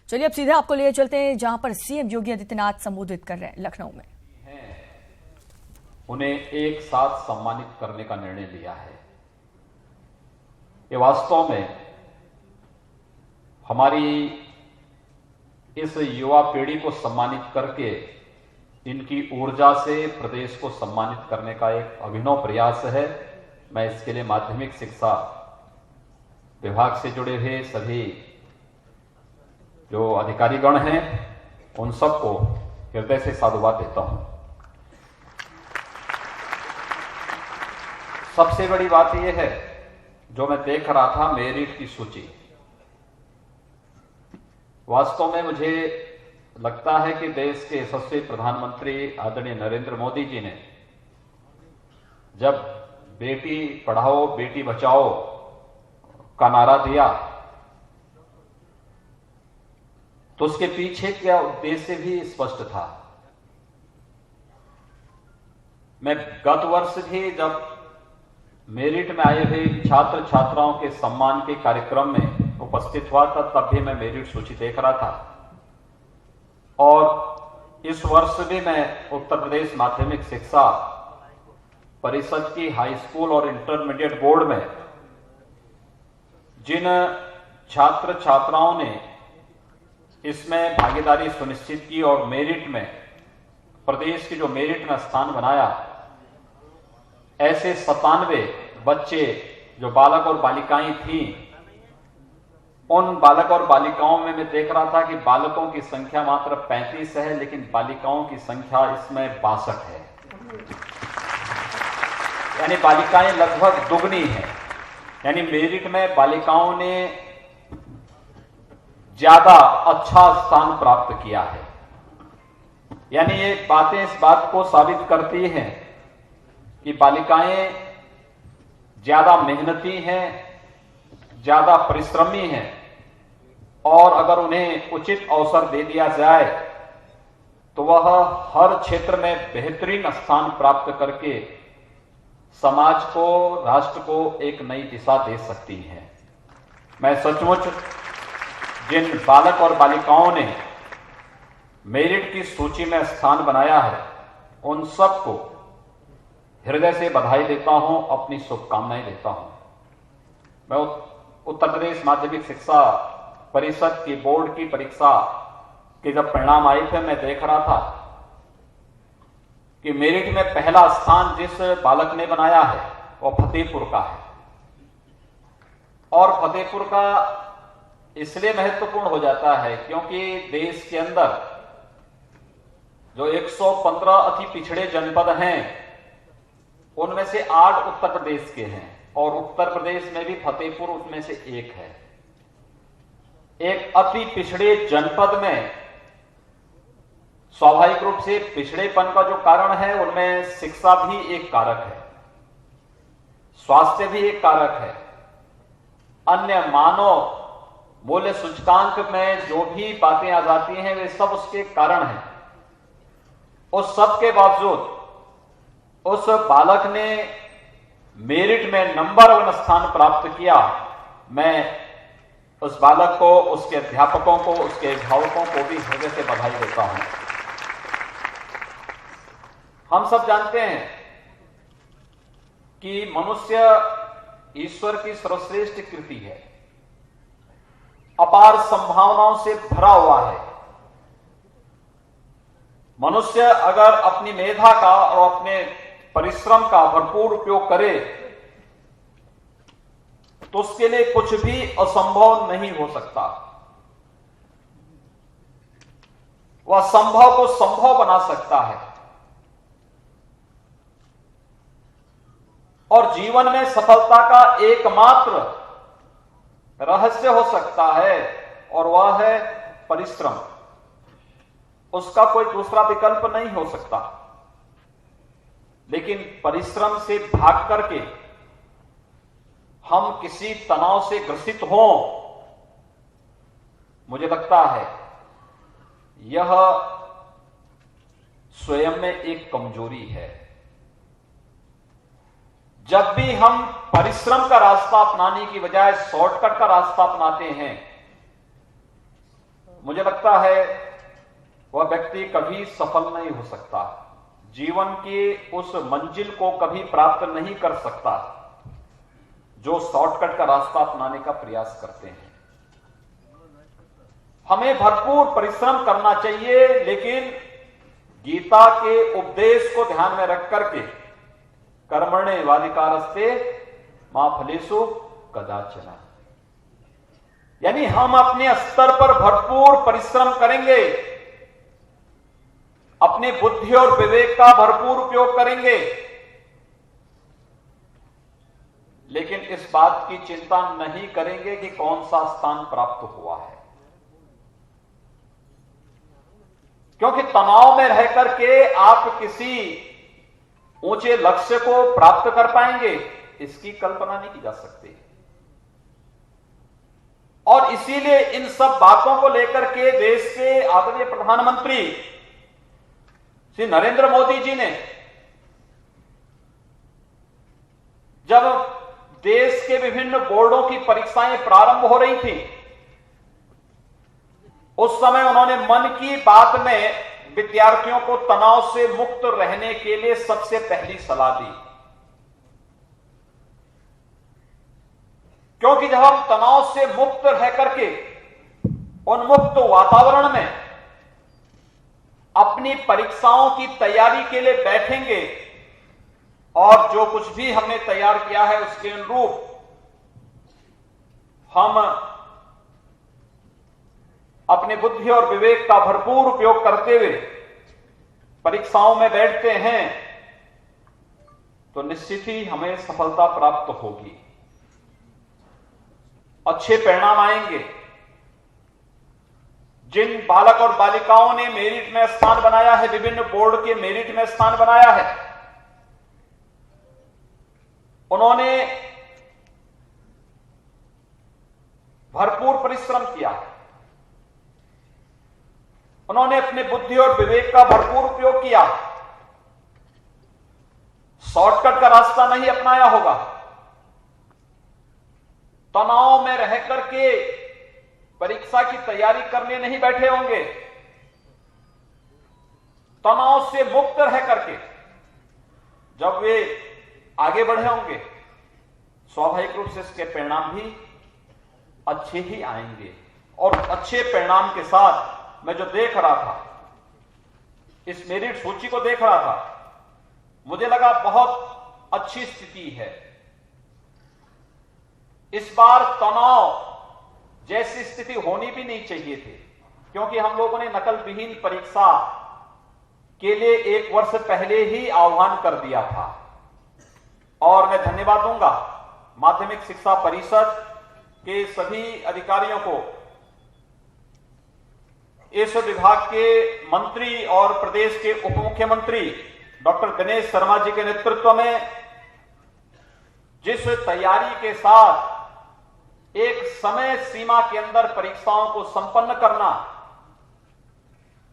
चलिए अब सीधे आपको ले चलते हैं जहां पर सीएम योगी आदित्यनाथ संबोधित कर रहे हैं लखनऊ में। उन्हें एक साथ सम्मानित करने का निर्णय लिया है। ये वास्तव में हमारी इस युवा पीढ़ी को सम्मानित करके इनकी ऊर्जा से प्रदेश को सम्मानित करने का एक अभिनव प्रयास है। मैं इसके लिए माध्यमिक शिक्षा विभाग से जुड़े हुए सभी जो अधिकारीगण हैं उन सबको हृदय से साधुवाद देता हूं। सबसे बड़ी बात यह है जो मैं देख रहा था मेरिट की सूची। वास्तव में मुझे लगता है कि देश के यशस्वी प्रधानमंत्री आदरणीय नरेंद्र मोदी जी ने जब बेटी पढ़ाओ बेटी बचाओ का नारा दिया तो उसके पीछे क्या उद्देश्य भी स्पष्ट था। मैं गत वर्ष भी जब मेरिट में आए हुए छात्र छात्राओं के सम्मान के कार्यक्रम में उपस्थित हुआ था तब भी मैं मेरिट सूची देख रहा था और इस वर्ष भी मैं उत्तर प्रदेश माध्यमिक शिक्षा परिषद की हाई स्कूल और इंटरमीडिएट बोर्ड में जिन छात्र छात्राओं ने इसमें भागीदारी सुनिश्चित की और मेरिट में प्रदेश की जो मेरिट में स्थान बनाया, ऐसे 97 बच्चे जो बालक और बालिकाएं थीं, उन बालक और बालिकाओं में मैं देख रहा था कि बालकों की संख्या मात्र 35 है लेकिन बालिकाओं की संख्या इसमें 62 है। यानी बालिकाएं लगभग दुगनी हैं। यानी मेरिट में बालिकाओं ने ज्यादा अच्छा स्थान प्राप्त किया है। यानी ये बातें इस बात को साबित करती हैं कि बालिकाएं ज्यादा मेहनती हैं, ज्यादा परिश्रमी हैं और अगर उन्हें उचित अवसर दे दिया जाए तो वह हर क्षेत्र में बेहतरीन स्थान प्राप्त करके समाज को, राष्ट्र को एक नई दिशा दे सकती हैं। मैं सचमुच जिन बालक और बालिकाओं ने मेरिट की सूची में स्थान बनाया है उन सबको हृदय से बधाई देता हूं, अपनी शुभकामनाएं देता हूं। मैं उत्तर प्रदेश माध्यमिक शिक्षा परिषद की बोर्ड की परीक्षा के जब परिणाम आए थे मैं देख रहा था कि मेरिट में पहला स्थान जिस बालक ने बनाया है वो फतेहपुर का है और फतेहपुर का इसलिए महत्वपूर्ण हो जाता है क्योंकि देश के अंदर जो 115 अति पिछड़े जनपद हैं उनमें से 8 उत्तर प्रदेश के हैं और उत्तर प्रदेश में भी फतेहपुर उसमें से एक है। एक अति पिछड़े जनपद में स्वाभाविक रूप से पिछड़ेपन का जो कारण है उनमें शिक्षा भी एक कारक है, स्वास्थ्य भी एक कारक है, अन्य मानव मूल्य सूचकांक में जो भी बातें आ जाती हैं वे सब उसके कारण हैं। उस सब के बावजूद उस बालक ने मेरिट में नंबर 1 स्थान प्राप्त किया। मैं उस बालक को, उसके अध्यापकों को, उसके अभिभावकों को भी हृदय से बधाई देता हूं। हम सब जानते हैं कि मनुष्य ईश्वर की सर्वश्रेष्ठ कृति है, अपार संभावनाओं से भरा हुआ है। मनुष्य अगर अपनी मेधा का और अपने परिश्रम का भरपूर उपयोग करे तो उसके लिए कुछ भी असंभव नहीं हो सकता। वह संभव को संभव बना सकता है और जीवन में सफलता का एकमात्र रहस्य हो सकता है और वह है परिश्रम। उसका कोई दूसरा विकल्प नहीं हो सकता। लेकिन परिश्रम से भाग करके हम किसी तनाव से ग्रसित हों, मुझे लगता है यह स्वयं में एक कमजोरी है। जब भी हम परिश्रम का रास्ता अपनाने की बजाय शॉर्टकट का रास्ता अपनाते हैं, मुझे लगता है वह व्यक्ति कभी सफल नहीं हो सकता, जीवन की उस मंजिल को कभी प्राप्त नहीं कर सकता जो शॉर्टकट का रास्ता अपनाने का प्रयास करते हैं। हमें भरपूर परिश्रम करना चाहिए, लेकिन गीता के उपदेश को ध्यान में रख करके कर्मण्येवाधिकारस्ते मा फलेषु कदाचन, यानी हम अपने स्तर पर भरपूर परिश्रम करेंगे, अपनी बुद्धि और विवेक का भरपूर उपयोग करेंगे, लेकिन इस बात की चिंता नहीं करेंगे कि कौन सा स्थान प्राप्त हुआ है, क्योंकि तनाव में रह करके आप किसी ऊंचे लक्ष्य को प्राप्त कर पाएंगे, इसकी कल्पना नहीं की जा सकती। और इसीलिए इन सब बातों को लेकर के देश के आदरणीय प्रधानमंत्री श्री नरेंद्र मोदी जी ने जब देश के विभिन्न बोर्डों की परीक्षाएं प्रारंभ हो रही थी, उस समय उन्होंने मन की बात में विद्यार्थियों को तनाव से मुक्त रहने के लिए सबसे पहली सलाह दी, क्योंकि जब हम तनाव से मुक्त रह करके उन्मुक्त वातावरण में अपनी परीक्षाओं की तैयारी के लिए बैठेंगे और जो कुछ भी हमने तैयार किया है उसके अनुरूप हम अपनी बुद्धि और विवेक का भरपूर उपयोग करते हुए परीक्षाओं में बैठते हैं, तो निश्चित ही हमें सफलता प्राप्त होगी, अच्छे परिणाम आएंगे। जिन बालक और बालिकाओं ने मेरिट में स्थान बनाया है, विभिन्न बोर्ड के मेरिट में स्थान बनाया है, उन्होंने भरपूर परिश्रम किया है, उन्होंने अपने बुद्धि और विवेक का भरपूर उपयोग किया, शॉर्टकट का रास्ता नहीं अपनाया होगा, तनाव में रह करके परीक्षा की तैयारी करने नहीं बैठे होंगे, तनाव से मुक्त रह करके जब वे आगे बढ़े होंगे, स्वाभाविक रूप से इसके परिणाम भी अच्छे ही आएंगे। और अच्छे परिणाम के साथ मैं जो देख रहा था, इस मेरिट सूची को देख रहा था, मुझे लगा बहुत अच्छी स्थिति है। इस बार तनाव जैसी स्थिति होनी भी नहीं चाहिए थी, क्योंकि हम लोगों ने नकल विहीन परीक्षा के लिए 1 वर्ष पहले ही आह्वान कर दिया था। और मैं धन्यवाद दूंगा माध्यमिक शिक्षा परिषद के सभी अधिकारियों को, इस विभाग के मंत्री और प्रदेश के उप मुख्यमंत्री डॉक्टर दिनेश शर्मा जी के नेतृत्व में जिस तैयारी के साथ एक समय सीमा के अंदर परीक्षाओं को संपन्न करना,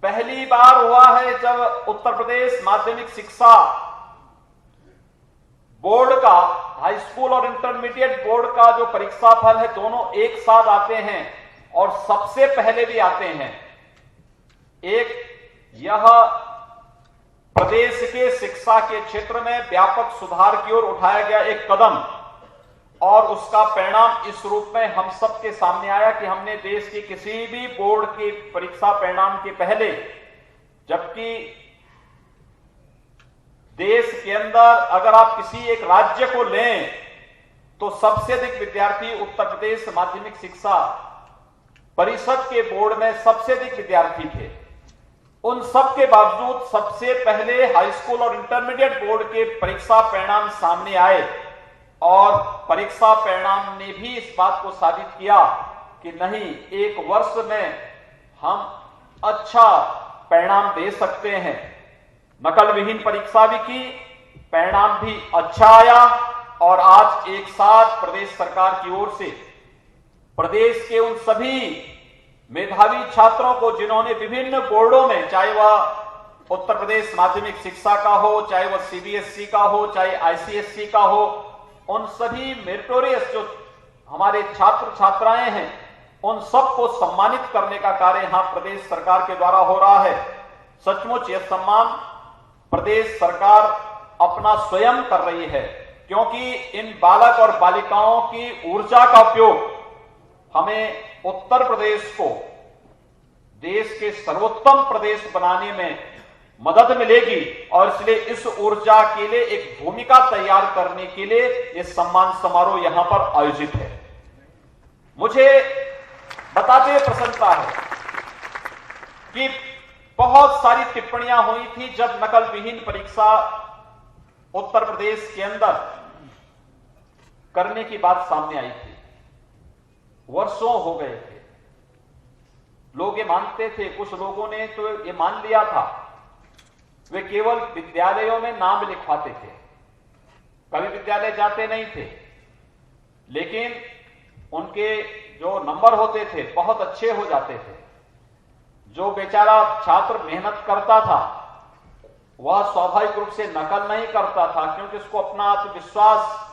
पहली बार हुआ है जब उत्तर प्रदेश माध्यमिक शिक्षा बोर्ड का, हाई स्कूल और इंटरमीडिएट बोर्ड का जो परीक्षा फल है, दोनों एक साथ आते हैं और सबसे पहले भी आते हैं। एक यह प्रदेश के शिक्षा के क्षेत्र में व्यापक सुधार की ओर उठाया गया एक कदम, और उसका परिणाम इस रूप में हम सबके सामने आया कि हमने देश के किसी भी बोर्ड की परीक्षा परिणाम के पहले, जबकि देश के अंदर अगर आप किसी एक राज्य को लें तो सबसे अधिक विद्यार्थी उत्तर प्रदेश माध्यमिक शिक्षा परिषद के बोर्ड में सबसे अधिक विद्यार्थी थे। उन सब के बावजूद सबसे पहले हाई स्कूल और इंटरमीडिएट बोर्ड के परीक्षा परिणाम सामने आए, और परीक्षा परिणाम ने भी इस बात को साबित किया कि नहीं, 1 वर्ष में हम अच्छा परिणाम दे सकते हैं। नकल विहीन परीक्षा भी की, परिणाम भी अच्छा आया, और आज एक साथ प्रदेश सरकार की ओर से प्रदेश के उन सभी मेधावी छात्रों को जिन्होंने विभिन्न बोर्डों में, चाहे वह उत्तर प्रदेश माध्यमिक शिक्षा का हो, चाहे वह सीबीएसई का हो, चाहे आईसीएसई का हो, उन सभी मेरिटोरियस जो हमारे छात्र छात्राएं हैं, उन सबको सम्मानित करने का कार्य यहां प्रदेश सरकार के द्वारा हो रहा है। सचमुच यह सम्मान प्रदेश सरकार अपना स्वयं कर रही है, क्योंकि इन बालक और बालिकाओं की ऊर्जा का उपयोग हमें उत्तर प्रदेश को देश के सर्वोत्तम प्रदेश बनाने में मदद मिलेगी और इसलिए इस ऊर्जा के लिए एक भूमिका तैयार करने के लिए यह सम्मान समारोह यहां पर आयोजित है। मुझे बताते हुए प्रसन्नता है कि बहुत सारी टिप्पणियां हुई थी जब नकल विहीन परीक्षा उत्तर प्रदेश के अंदर करने की बात सामने आई थी। वर्षों हो गए थे, लोग ये मानते थे, कुछ लोगों ने तो ये मान लिया था, वे केवल विद्यालयों में नाम लिखवाते थे, कभी विद्यालय जाते नहीं थे, लेकिन उनके जो नंबर होते थे बहुत अच्छे हो जाते थे। जो बेचारा छात्र मेहनत करता था वह स्वाभाविक रूप से नकल नहीं करता था, क्योंकि उसको अपना आत्मविश्वास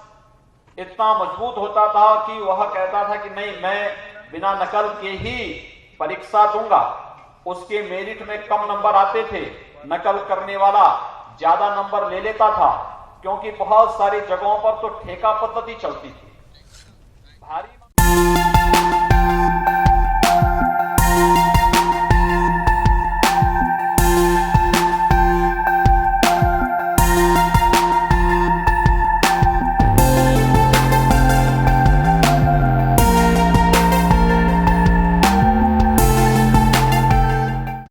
इतना मजबूत होता था कि वह कहता था कि नहीं, मैं बिना नकल के ही परीक्षा दूंगा। उसके मेरिट में कम नंबर आते थे, नकल करने वाला ज्यादा नंबर ले लेता था, क्योंकि बहुत सारी जगहों पर तो ठेका पद्धति चलती थी। भारी